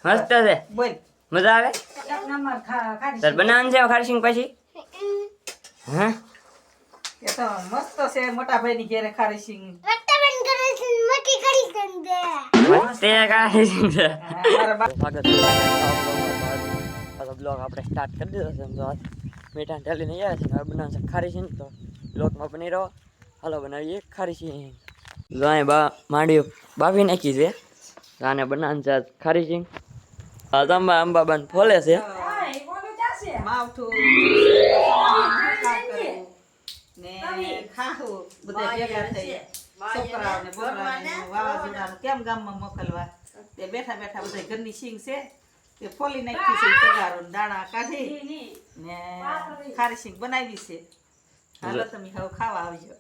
મસ્ત છે. બોલ મજા આવે. એક નંબર ખારી તાર બનાવવાનું છે ખારસિંગ પછી? હા એ તો મસ્ત છે. મોટા ભાઈ ની ઘેરે ખારી સિંગ તે ખારસિંગ છે. મારા બા સ્વાગત છે. આ બ્લોગ આપણે સ્ટાર્ટ કરી દીધો છે. તો આજ મીઠા ઢાલીને આવ્યા છે. હવે બનાવશે ખારીસિંગ. તો બ્લોગમાં બની રહો. હાલો બનાવીએ ખારીસિંગ. જો અહીં માંડી બાફી નાખી છે. આને બનાવવાનું છે ખારીસિંગ. અંબા અંબાબાન ફોલે છે. માવઠું ને ખાવું બધા ભેગા થઈ છોકરાઓને બોકરાઓને વાવાઝોડાનું કેમ ગામમાં મોકલવા તે બેઠા બેઠા બધા ઘરની સિંગ છે તે ફોલી નાખી છે. તગારો દાણા કાઢી ને ખારી સિંગ બનાવી છે. હાલો તમે હવે ખાવા આવજો.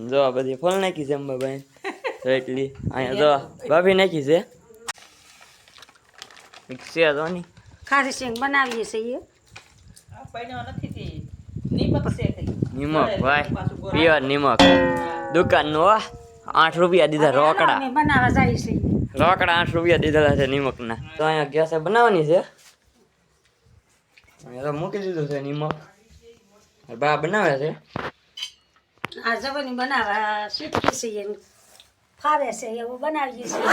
જો આ બધી ફોલ નાખી છે અંબાભાઈ. તો એટલી અહીંયા જો બાફી નાખી છે. મિક્સર તો ની ખારી સિંગ બનાવીએ છીએ. પૈણો નથી તે નિમક છે કઈ નિમક ભાઈ પ્યોર નિમક દુકાનનું હો 8 રૂપિયા દીધા રોકડા. અમે બનાવવા જઈએ છીએ. રોકડા 8 રૂપિયા દીધેલા છે નિમકના. તો અહીંયા ગેસે બનાવવાની છે. અહીંયા તો મૂકી દીધું છે નિમક. બા બનાવે છે. આ જવાની બનાવવા શીખી છીએ ફાવે છે એવું બનાવીએ છીએ.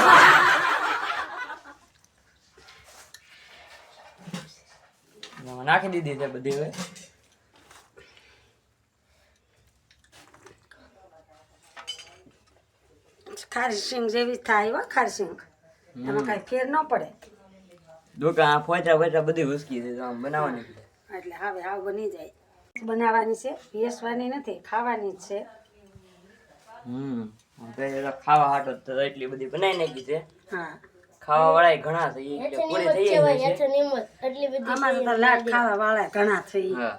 એમાં નાખી દીધી છે બધી હવે. ખારી સિંગ જેવી થાય હો ખારી સિંગ. એમાં કાંઈ ફેર ન પડે. દુકાન ફોટા ફોટા બધી ઉસકી છે. તો આમ બનાવવાની છે. એટલે હવે આવ બની જાય. બનાવવાની છે, વેચવાની નથી, ખાવાની જ છે. તો એ તો ખાવા હાટો તો એટલી બધી બનાવી નાખી છે. હા ખાવા વાળા ઘણા છે. એ પૂરી થઈ જાય છે. અમારે તો લાડ ખાવા વાળા ઘણા થઈ. હા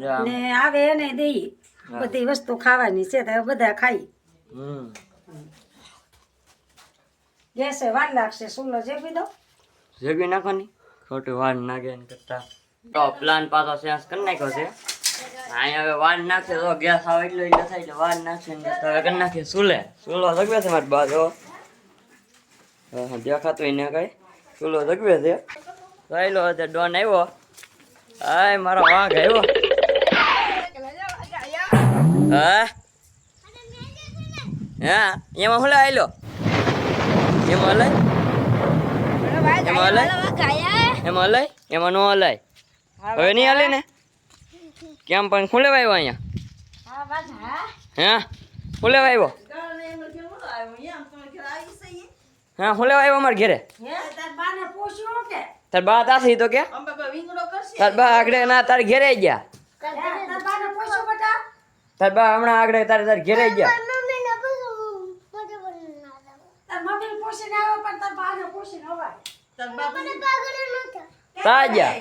જા. ને આવે એને દઈ બધી વસ્તુ ખાવાની છે તો બધા ખાઈ. ગેસે વાર લાગશે. સુલો જેવી દો. જગી નાખવાની ખોટી વાર નાખે એમ કરતા તો પ્લાન પાછો ચેન્જ કરી નાખ્યો છે. અહીંયા હવે વાર નાખશે તો ગેસ આવે એટલો થાય એટલે વાર નાખશે ને તો હવે કરી નાખીએ ચૂલે. ચૂલો જગવે છે મારી બાજુ દેખાતું ને કઈ ચૂલો જગવે છે. રહેલો અત્યારે ડોન આવ્યો. હાય મારો વાઘ આવ્યો. હા હા એમાં હું લાવેલો એમાં લઈ એમાં લઈ એમાં લઈ એમાં નો હલાય. હવે નહીં હાલે ને કેમ પણ શું લેવા આવ્યો અહીંયા? હા શું લેવા આવ્યો? હા શું લેવા આવ્યો અમારા ઘેરે? તાર બા તાસી તો કે તાર બા આગળ ના તાર ઘેરે ગયા. તાર બા હમણાં આગળ તાર ઘેરે ગયા. તાજા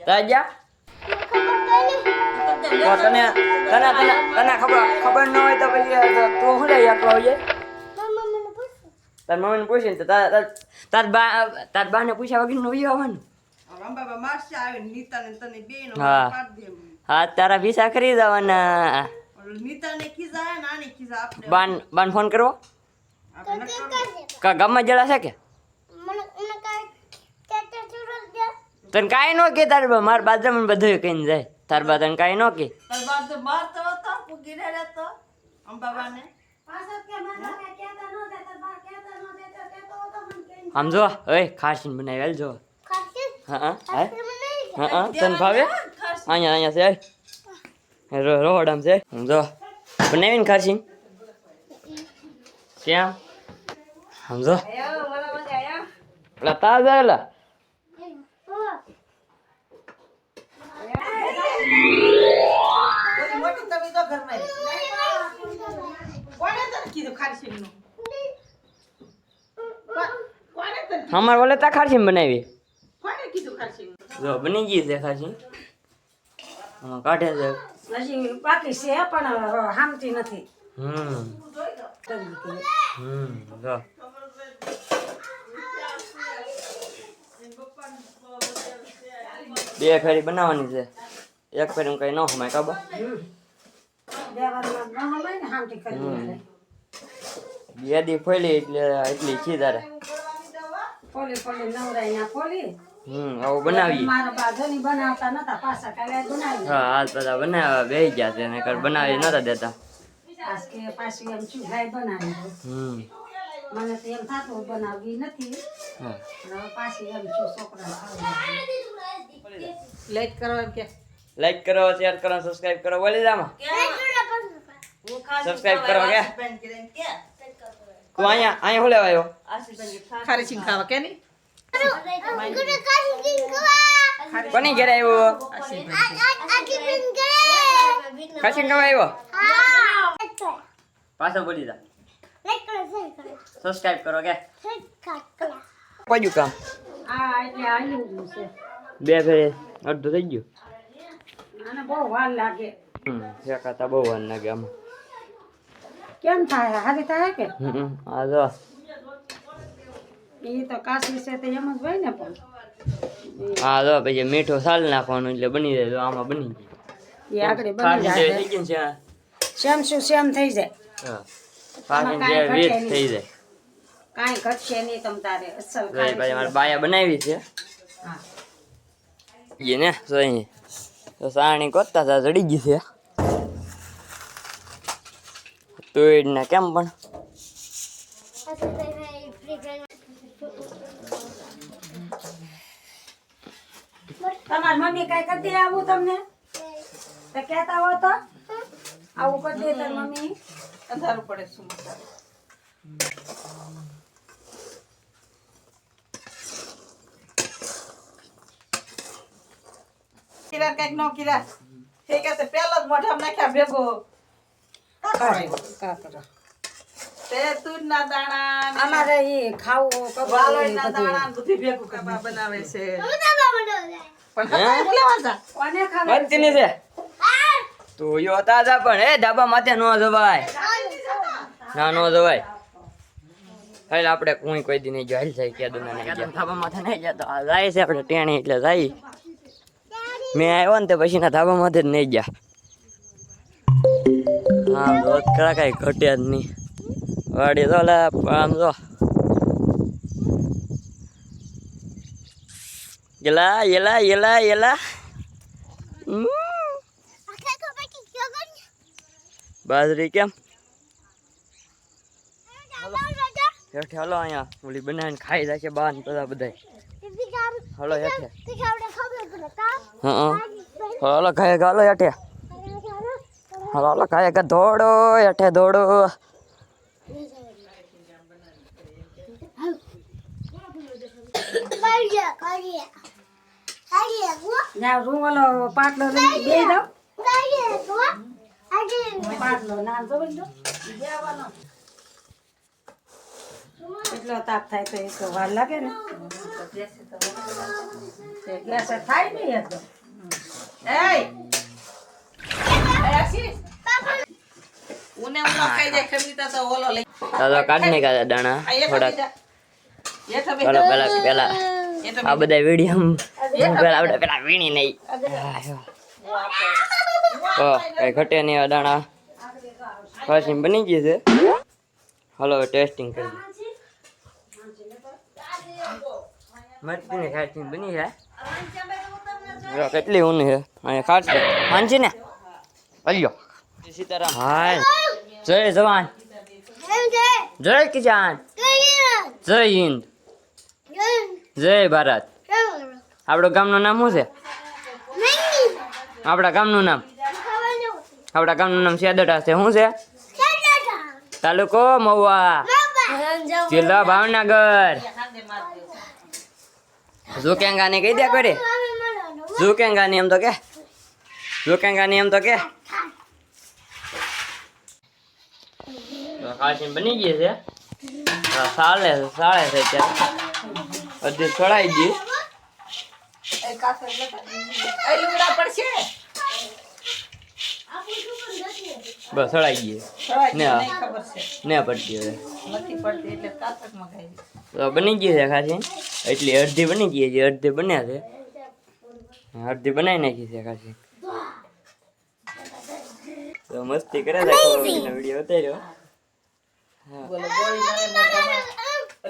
તાજા તને તને તને તને ખબર ન હોય તો પછી તું શું લઈ એકલો હોય? તાર મમ્મીને પૂછીને તો તાર બા ને પૂછ્યા વગર નું આવવાનું. હા હા તારા વિસા કરી દેવાના. બાન ફોન કરવો કા ગામમાં જડા છે કે તને કાંઈ નો કે તાર બા મારા બાજુમાં બધું કહીને જાય. તાર બા તને કાંઈ નો કે આમ જો ઓય ખાસીને બનાવી હાલ જો. હા હા હા તને ભાવે? અહીંયા છે રોડ આમ છે જો બનાવીને ખાસી કેમ સમજો પેલા તાજા એલા અમાર બોલે તા ખાસી બનાવી જો બની ગઈ છે ખાસી. કાઢે છે હજી બાકી છે પણ હામતી નથી. જો બે ફેરી બનાવવાની છે. એક ફેર કઈ ન હમાય કાબા દેવામાં ન હમાય ને હામટી કરી એટલે. યાદી ફોલી એટલે એટલી છે તારે ફોલી નવરાઈ ના ફોલી આવું બનાવીએ. મારા બાજુની બનાવતા નતા પાછા કાલે બનાવી. હા હાલ બધા બનાવવા બેસી ગયા છે નકર બનાવી નતા દેતા. આજ કે પાછી એમ ચૂલાઈ બનાવી દો. મને તો એમ થાતું બનાવવી નથી. હા હવે પાછી એમ છું છોકરા લાઈક કરો એમ કે લાઈક કરો, શેર કરો, સબસ્ક્રાઇબ કરો. બોલી જામાં સબસ્ક્રાઇબ કરો કે તું અહીંયા હું લેવા આવ્યો? ખારી સિંગ ખાવા કે નહીં કોની ઘરે આવ્યો? ખાસી ખાવા આવ્યો? પાછો બોલી જા. સબસ્ક્રાઇબ કરો કે પડ્યું કામ આ એટલે આવ્યું છે. બે ફેરે અડધું થઈ ગયું. આને બહુ વાર લાગે. શેકાતા બહુ વાર લાગે આમાં. કેમ થાય હારી થાય કે આ જો એ તો કાશી છે તો એમ જ હોય ને પણ હા જો પછી મીઠું સાલ નાખવાનું એટલે બની જાય. તો આમાં બની એ આગળ બની જાય જાય થઈ ગયું છે. સેમ શું સેમ થઈ જાય. હા પાકી જે વેચ થઈ જાય. કાંઈ ઘટશે નહીં તમ તારે અસલ ભાઈ મારા બાયા બનાવી છે હા એ ને તો અહીં તો સાણી કોતા હતા જડી ગઈ છે તોડ ને કેમ પણ તમારી મમ્મી કઈ કરી દે આવું તમને તો કહેતા હો તો આવું કરી દે તારી મમ્મી અંધારું પડે શું મસાલો કિરા કઈક નો કિરા હે કે તે પેલો જ મોઢામાં નાખ્યા ભેગો કા કરો તે તુરના દાણા અમારે એ ખાવું વાલોઈના કબૂલ દાણા બધું ભેગું કબા બનાવે છે પણ હે? બોલાવા જા કોને ખાવે બનતી ની છે તો યો તાજા પણ એ ધાબા માથે નો જવાય ના નો જવાય હાલ આપણે કોઈ દી નહીં જાય જાય કે દુના નહીં જાય ધાબા માથે નહીં જતો આ જાય છે આપણે ટેણી એટલે જાય મેં આવ્યો ને તે પછી ના ધાબા માથે જ નહીં ગયા હા રોજ કરા કઈ ઘટ્યા જ નહીં વાડી તો આમ જો યેલા યેલા યેલા યેલા બાજરી કેમ હેઠે હલો અહીંયા ઓલી બનાવીને ખાઈ જાય છે બાર બધા બધા હલો હેઠે હા હલો ખાય હાલો હેઠે હલો હલો ખાય કે દોડો હેઠે દોડો ના રૂમ ઓલો પાટલો લઈ બે દો પાટલો ના જોઈ દો દેવાનો એટલો તાપ થાય તો એ તો વાર લાગે ને તે ગેસ થાય નહીં એકદમ એય આશીષ ઉને ઉનો ખાઈ જાય ખમીતા તો ઓલો લઈ દાદા કાઢ ને કાઢા દાણા થોડાક પેલા પેલા પેલા આ બધા વિડીયો પેલા આપણે પેલા વીણી નહીં કઈ ઘટે નહીં આ દાણા ખાસી બની ગઈ છે હલો ટેસ્ટિંગ કરી મરચી ને ખાસી બની છે કેટલી ઊની છે અહીંયા ખાસી માનસી ને અલ્યો સીતારામ હાય જય જવાન જય કિસાન જય હિન્દ જય ભારત આપણું ગામનું નામ શું છે આપણા ગામનું નામ સેદટા છે શું છે તાલુકો મહુવા જિલ્લા ભાવનગર ઝુકેંગાની કહી દે કરે ઝુકેંગાની એમ તો કે ઝુકેંગાની એમ તો કે ખાસી બની ગઈ છે સાળે છે ત્યારે બધી છોડાઈ ગઈ એ કાસર એ લુગડા પડશે બસ છોડાઈ ગઈ ને નહીં ખબર છે ને પડતી હવે નથી પડતી એટલે કાસર મગાવી તો બની ગઈ છે ખાસી એટલી અડધી બની ગઈ છે અડધી બન્યા છે અડધી બનાવી નાખી છે ખાસી તો મસ્તી કરે છે વિડીયો ઉતાર્યો. બોલો ગોળી મારે મોઢામાં.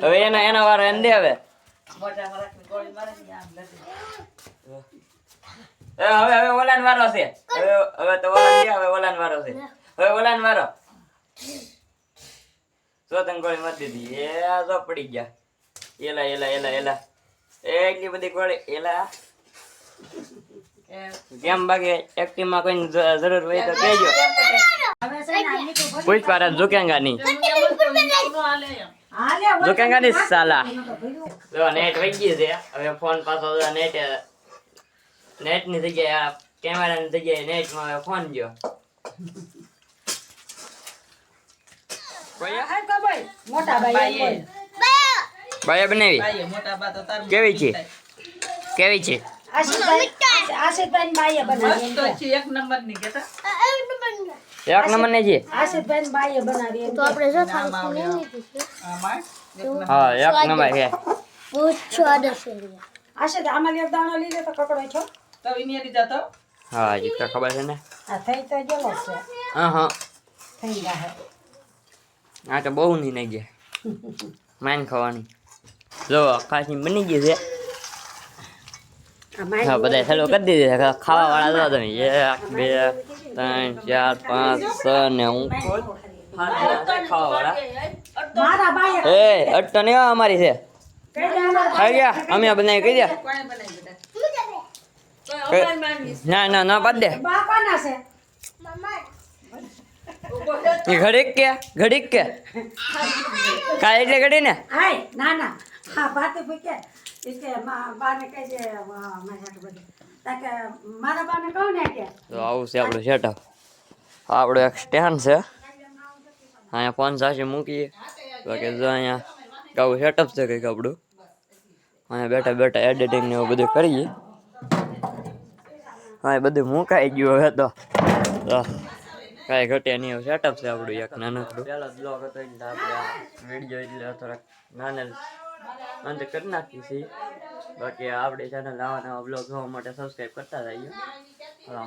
હવે એનો વારો એને દે હવે. મોઢામાં રાખીને ગોળી મારે ને આમ નથી. હવે ઓલાન વારો છે. હવે તો ઓલાન દે, હવે ઓલાન વારો છે. હવે ઓલાન વારો. સોતન ગોળી મારી દીધી. એ તો પડી ગયા. એલા એટલી બધી ગોળી એલા. કેમ બાકી એક્ટિવ માં કોઈ જરૂર હોય તો કહેજો. હવે છે ને આ નીકળું ભરી પુષ્પા ઝુકેંગા નહીં. હાલે હોય ઝુકેંગા નહીં સાલા. એનો તો ભર્યું. જો નેટ વહી ગઈ છે. હવે ફોન પાછો નેટ ની જગ્યાએ કેમેરા ની જગ્યાએ નેટ માં હવે ફોન ગયો. કોઈ હા તો ભાઈ મોટા ભાઈ એમ બોલ. ભાઈ બનાવી ભાઈએ મોટા બા તો તાર કેવી છે? કેવી છે? આશિષભાઈ બાઈએ બનાવી એમ તો કે. છે એક નંબર ની કેતા એક નંબર ને છે. આશિષભાઈ બાઈએ બનાવી એમ કે. નામ આવડે આમાં એક નંબર. હા એક નંબર છે. આશિષ આમાં એક દાણો લીધો તો કકડો છો. તો ઇનિયર જતો હા જી તો ખબર છે ને. આ થઈ તો ગયેલો જ છે. હા થઈ ગયા આ તો બહુ નહીં નાઈ ગયા. માન ખાવાની. જો ખાસી બની ગઈ છે. હા બધા ચાલુ કરી દીધી છે. ખાવા વાળા જો તમે 1 2 3 4 5 6 ને હું ખાવા વાળા. મારા બાઈએ એ અટ્ટો નહીં હો અમારી છે. કઈ દે અમારા આવી ગયા અમે બનાવી કહી દે. કોણે બનાવી બેટા ના બાદ દે. બાપાના છે. ઘડીક કે કાય એટલે ઘડી ને. હાય ના ના હા ભાતે પૂછે કે બાને કહી દે મારે હાટ બધું તાકે મારા બાને કહું ને કે તો આવું છે આપણું સેટઅપ. આપણું એક સ્ટેન્ડ છે. અહીંયા ફોન સાચી મૂકીએ. બાકી જો અહીંયા આવું સેટઅપ છે કંઈક આપણું. અહીંયા બેઠા એડિટિંગ ને એવું બધું કરીએ. હા એ બધું મુકાઈ ગયું હવે તો કાંઈ ઘટે નહીં. એવું સેટઅપ છે આપણું એક નાનકડું. ચાલો બ્લોગ હતો એટલે આપણે વિડીયો એટલે થોડાક નાના અંત કરી નાખીએ છીએ. બાકી આપણી ચેનલ નવા બ્લોગ જોવા માટે સબસ્ક્રાઈબ કરતા રહીજો.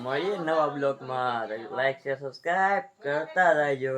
મળીએ નવા બ્લોગમાં. લાઈક શેર સબસ્ક્રાઈબ કરતા રહેજો.